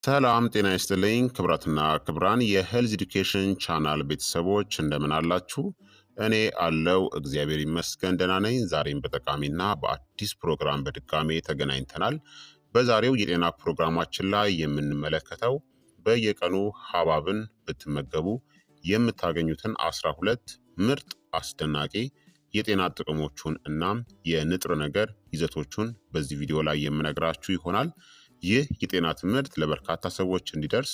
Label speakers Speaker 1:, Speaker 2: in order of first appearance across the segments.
Speaker 1: ሰላም ጤና ይስጥልኝ ክብራትና ክብራን የሄልዝ ኤዱኬሽን ቻናል ቤተሰቦች እንደምን አላችሁ? እኔ አለው እግዚአብሔር ይመስገን ደህና ነኝ። ዛሬም በጠቃሚና በአዲስ ፕሮግራም በድጋሜ ተገናኝተናል። በዛሬው የጤና ፕሮግራማችን ላይ የምንመለከተው በየቀኑ ሐብሐብን ብትመገቡ የምታገኙትን 12 ምርጥ አስደናቂ የጤና ጥቅሞቹን እናም የንጥረ ነገር ይዘቶቹን በዚህ ቪዲዮ ላይ የምነግራችሁ ይሆናል። ይህ የጤና ትምህርት ለበርካታ ሰዎች እንዲደርስ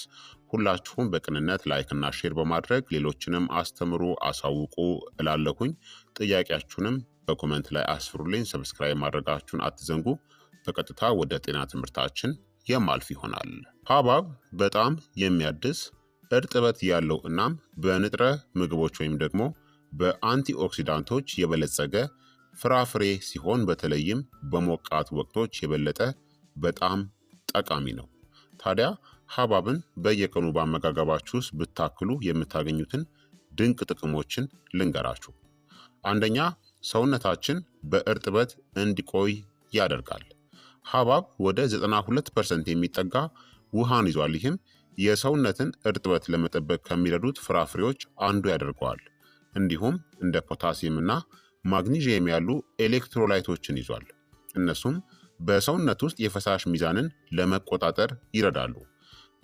Speaker 1: ሁላችሁም በቅንነት ላይክና ሼር በማድረግ ሌሎችንም አስተምሩ አሳውቁ እላለሁኝ። ጥያቄያችሁንም በኮመንት ላይ አስፍሩልኝ። ሰብስክራይብ ማድረጋችሁን አትዘንጉ። በቀጥታ ወደ ጤና ትምህርታችን የማልፍ ይሆናል። ሐብሐብ በጣም የሚያድስ እርጥበት ያለው እናም በንጥረ ምግቦች ወይም ደግሞ በአንቲኦክሲዳንቶች የበለጸገ ፍራፍሬ ሲሆን በተለይም በሞቃት ወቅቶች የበለጠ በጣም ጠቃሚ ነው። ታዲያ ሐብሐብን በየቀኑ በአመጋገባችሁ ውስጥ ብታክሉ የምታገኙትን ድንቅ ጥቅሞችን ልንገራችሁ። አንደኛ፣ ሰውነታችን በእርጥበት እንዲቆይ ያደርጋል። ሐብሐብ ወደ 92% የሚጠጋ ውሃን ይዟል። ይህም የሰውነትን እርጥበት ለመጠበቅ ከሚረዱት ፍራፍሬዎች አንዱ ያደርገዋል። እንዲሁም እንደ ፖታሲየም እና ማግኒዥየም ያሉ ኤሌክትሮላይቶችን ይዟል። እነሱም በሰውነት ውስጥ የፈሳሽ ሚዛንን ለመቆጣጠር ይረዳሉ።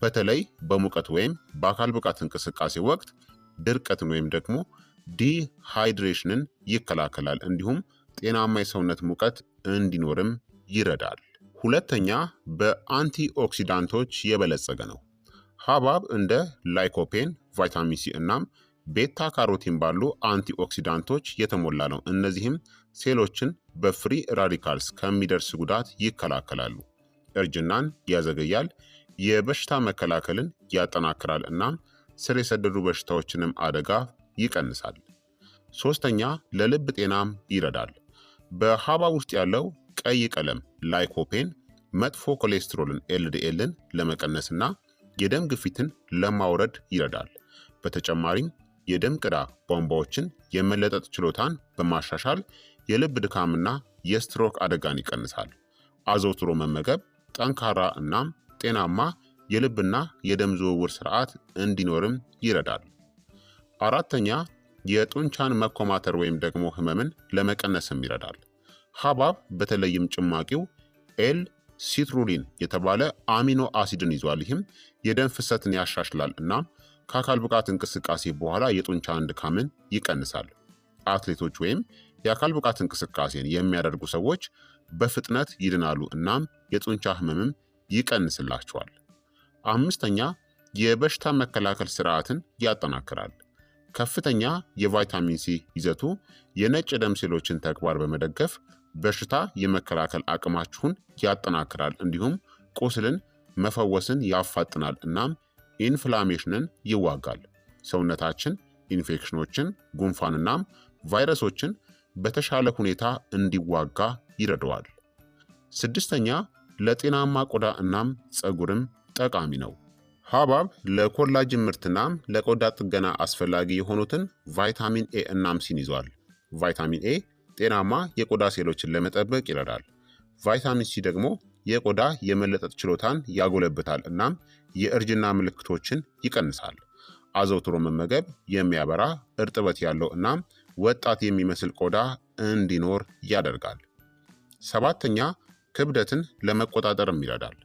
Speaker 1: በተለይ በሙቀት ወይም በአካል ብቃት እንቅስቃሴ ወቅት ድርቀትን ወይም ደግሞ ዲሃይድሬሽንን ይከላከላል። እንዲሁም ጤናማ የሰውነት ሙቀት እንዲኖርም ይረዳል። ሁለተኛ፣ በአንቲኦክሲዳንቶች የበለጸገ ነው። ሐብሐብ እንደ ላይኮፔን፣ ቫይታሚን ሲ እናም ቤታ ካሮቲን ባሉ አንቲኦክሲዳንቶች የተሞላ ነው። እነዚህም ሴሎችን በፍሪ ራዲካልስ ከሚደርስ ጉዳት ይከላከላሉ፣ እርጅናን ያዘገያል፣ የበሽታ መከላከልን ያጠናክራል እናም ስር የሰደዱ በሽታዎችንም አደጋ ይቀንሳል። ሶስተኛ፣ ለልብ ጤናም ይረዳል። በሐብሐብ ውስጥ ያለው ቀይ ቀለም ላይኮፔን መጥፎ ኮሌስትሮልን ኤልዲኤልን ለመቀነስና የደም ግፊትን ለማውረድ ይረዳል። በተጨማሪም የደም ቅዳ ቧንቧዎችን የመለጠጥ ችሎታን በማሻሻል የልብ ድካምና የስትሮክ አደጋን ይቀንሳል። አዘውትሮ መመገብ ጠንካራ እናም ጤናማ የልብና የደም ዝውውር ስርዓት እንዲኖርም ይረዳል። አራተኛ፣ የጡንቻን መኮማተር ወይም ደግሞ ህመምን ለመቀነስም ይረዳል። ሐብሐብ በተለይም ጭማቂው ኤል ሲትሩሊን የተባለ አሚኖ አሲድን ይዟል። ይህም የደም ፍሰትን ያሻሽላል እናም ከአካል ብቃት እንቅስቃሴ በኋላ የጡንቻን ድካምን ይቀንሳል። አትሌቶች ወይም የአካል ብቃት እንቅስቃሴን የሚያደርጉ ሰዎች በፍጥነት ይድናሉ እናም የጡንቻ ህመምም ይቀንስላቸዋል። አምስተኛ፣ የበሽታ መከላከል ስርዓትን ያጠናክራል። ከፍተኛ የቫይታሚን ሲ ይዘቱ የነጭ ደም ሴሎችን ተግባር በመደገፍ በሽታ የመከላከል አቅማችሁን ያጠናክራል። እንዲሁም ቁስልን መፈወስን ያፋጥናል እናም ኢንፍላሜሽንን ይዋጋል። ሰውነታችን ኢንፌክሽኖችን፣ ጉንፋንናም ቫይረሶችን በተሻለ ሁኔታ እንዲዋጋ ይረዳዋል። ስድስተኛ፣ ለጤናማ ቆዳ እናም ፀጉርም ጠቃሚ ነው። ሐብሐብ ለኮላጅን ምርትናም ለቆዳ ጥገና አስፈላጊ የሆኑትን ቫይታሚን ኤ እናም ሲን ይዟል። ቫይታሚን ኤ ጤናማ የቆዳ ሴሎችን ለመጠበቅ ይረዳል። ቫይታሚን ሲ ደግሞ የቆዳ የመለጠጥ ችሎታን ያጎለብታል እናም የእርጅና ምልክቶችን ይቀንሳል። አዘውትሮ መመገብ የሚያበራ እርጥበት ያለው እናም ወጣት የሚመስል ቆዳ እንዲኖር ያደርጋል። ሰባተኛ፣ ክብደትን ለመቆጣጠርም ይረዳል።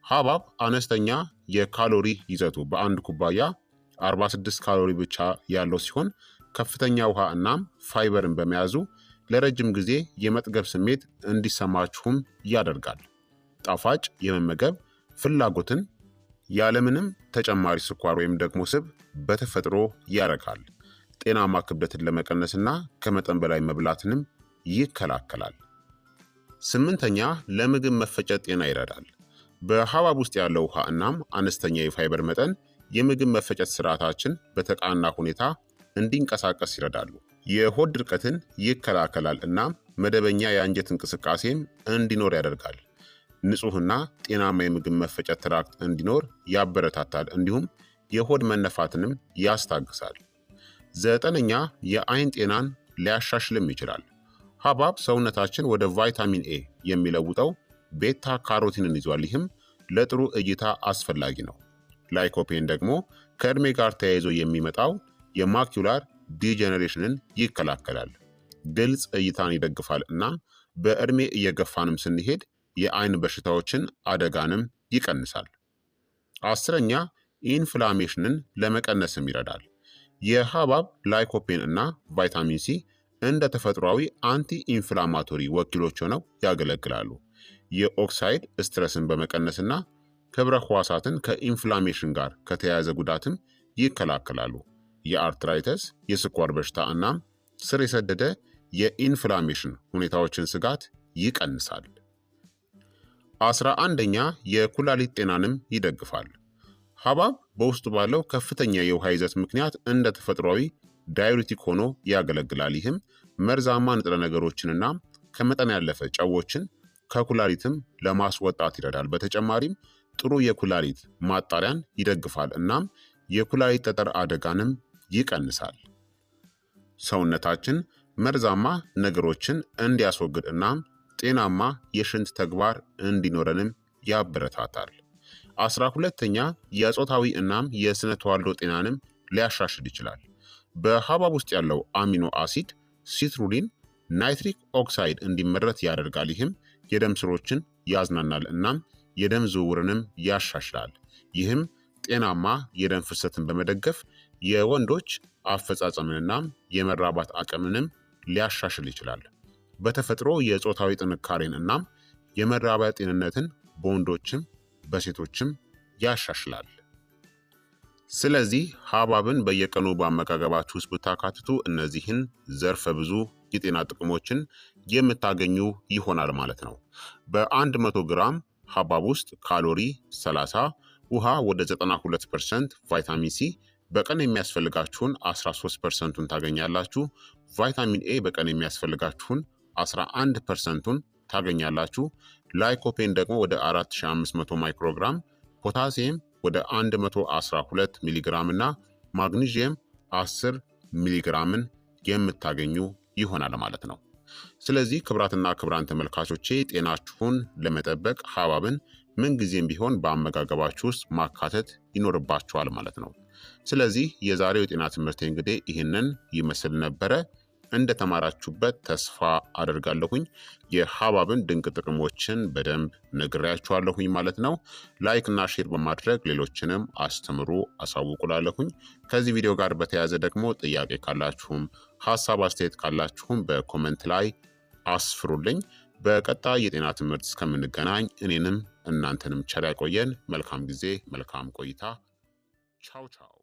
Speaker 1: ሐብሐብ አነስተኛ የካሎሪ ይዘቱ በአንድ ኩባያ 46 ካሎሪ ብቻ ያለው ሲሆን ከፍተኛ ውሃ እናም ፋይበርን በመያዙ ለረጅም ጊዜ የመጥገብ ስሜት እንዲሰማችሁም ያደርጋል። ጣፋጭ የመመገብ ፍላጎትን ያለምንም ተጨማሪ ስኳር ወይም ደግሞ ስብ በተፈጥሮ ያረካል። ጤናማ ክብደትን ለመቀነስና ከመጠን በላይ መብላትንም ይከላከላል። ስምንተኛ፣ ለምግብ መፈጨት ጤና ይረዳል። በሐብሐብ ውስጥ ያለው ውሃ እናም አነስተኛ የፋይበር መጠን የምግብ መፈጨት ስርዓታችን በተቃና ሁኔታ እንዲንቀሳቀስ ይረዳሉ። የሆድ ድርቀትን ይከላከላል እናም መደበኛ የአንጀት እንቅስቃሴም እንዲኖር ያደርጋል። ንጹህና ጤናማ የምግብ መፈጨት ትራክት እንዲኖር ያበረታታል። እንዲሁም የሆድ መነፋትንም ያስታግሳል። ዘጠነኛ፣ የአይን ጤናን ሊያሻሽልም ይችላል። ሐብሐብ ሰውነታችን ወደ ቫይታሚን ኤ የሚለውጠው ቤታ ካሮቲንን ይዟል። ይህም ለጥሩ እይታ አስፈላጊ ነው። ላይኮፔን ደግሞ ከዕድሜ ጋር ተያይዞ የሚመጣው የማኪውላር ዲጀነሬሽንን ይከላከላል፣ ግልጽ እይታን ይደግፋል እና በዕድሜ እየገፋንም ስንሄድ የአይን በሽታዎችን አደጋንም ይቀንሳል። 10ኛ ኢንፍላሜሽንን ለመቀነስም ይረዳል። የሐብሐብ ላይኮፔን እና ቫይታሚን ሲ እንደ ተፈጥሯዊ አንቲ ኢንፍላማቶሪ ወኪሎች ሆነው ያገለግላሉ። የኦክሳይድ ስትረስን በመቀነስና ክብረ ሕዋሳትን ከኢንፍላሜሽን ጋር ከተያያዘ ጉዳትም ይከላከላሉ። የአርትራይተስ፣ የስኳር በሽታ እናም ስር የሰደደ የኢንፍላሜሽን ሁኔታዎችን ስጋት ይቀንሳል። 11ኛ የኩላሊት ጤናንም ይደግፋል። ሐብሐብ በውስጡ ባለው ከፍተኛ የውሃ ይዘት ምክንያት እንደ ተፈጥሯዊ ዳዩሪቲክ ሆኖ ያገለግላል። ይህም መርዛማ ንጥረ ነገሮችንና ከመጠን ያለፈ ጨዎችን ከኩላሊትም ለማስወጣት ይረዳል። በተጨማሪም ጥሩ የኩላሊት ማጣሪያን ይደግፋል እናም የኩላሊት ጠጠር አደጋንም ይቀንሳል። ሰውነታችን መርዛማ ነገሮችን እንዲያስወግድ እናም ጤናማ የሽንት ተግባር እንዲኖረንም ያበረታታል። 12ኛ የጾታዊ እናም የስነ ተዋልዶ ጤናንም ሊያሻሽል ይችላል። በሐብሐብ ውስጥ ያለው አሚኖ አሲድ ሲትሩሊን ናይትሪክ ኦክሳይድ እንዲመረት ያደርጋል። ይህም የደም ስሮችን ያዝናናል እናም የደም ዝውውርንም ያሻሽላል። ይህም ጤናማ የደም ፍሰትን በመደገፍ የወንዶች አፈጻጸምንና የመራባት አቅምንም ሊያሻሽል ይችላል። በተፈጥሮ የጾታዊ ጥንካሬን እናም የመራቢያ ጤንነትን በወንዶችም በሴቶችም ያሻሽላል። ስለዚህ ሐብሐብን በየቀኑ በአመጋገባችሁ ውስጥ ብታካትቱ እነዚህን ዘርፈ ብዙ የጤና ጥቅሞችን የምታገኙ ይሆናል ማለት ነው። በ100 ግራም ሐብሐብ ውስጥ ካሎሪ 30፣ ውሃ ወደ 92%፣ ቫይታሚን ሲ በቀን የሚያስፈልጋችሁን 13%ን ታገኛላችሁ። ቫይታሚን ኤ በቀን የሚያስፈልጋችሁን 11%ን ታገኛላችሁ። ላይኮፔን ደግሞ ወደ 4500 ማይክሮግራም፣ ፖታሲየም ወደ 112 ሚሊግራም እና ማግኒዥየም 10 ሚሊግራምን የምታገኙ ይሆናል ማለት ነው። ስለዚህ ክቡራትና ክቡራን ተመልካቾቼ ጤናችሁን ለመጠበቅ ሐብሐብን ምንጊዜም ቢሆን በአመጋገባችሁ ውስጥ ማካተት ይኖርባችኋል ማለት ነው። ስለዚህ የዛሬው የጤና ትምህርት እንግዲህ ይህንን ይመስል ነበረ። እንደተማራችሁበት ተስፋ አደርጋለሁኝ። የሐብሐብን ድንቅ ጥቅሞችን በደንብ ነግሬያችኋለሁኝ ማለት ነው። ላይክ እና ሼር በማድረግ ሌሎችንም አስተምሩ አሳውቁላለሁኝ። ከዚህ ቪዲዮ ጋር በተያያዘ ደግሞ ጥያቄ ካላችሁም ሀሳብ አስተያየት ካላችሁም በኮመንት ላይ አስፍሩልኝ። በቀጣይ የጤና ትምህርት እስከምንገናኝ እኔንም እናንተንም ቸር ያቆየን። መልካም ጊዜ፣ መልካም ቆይታ። ቻው ቻው።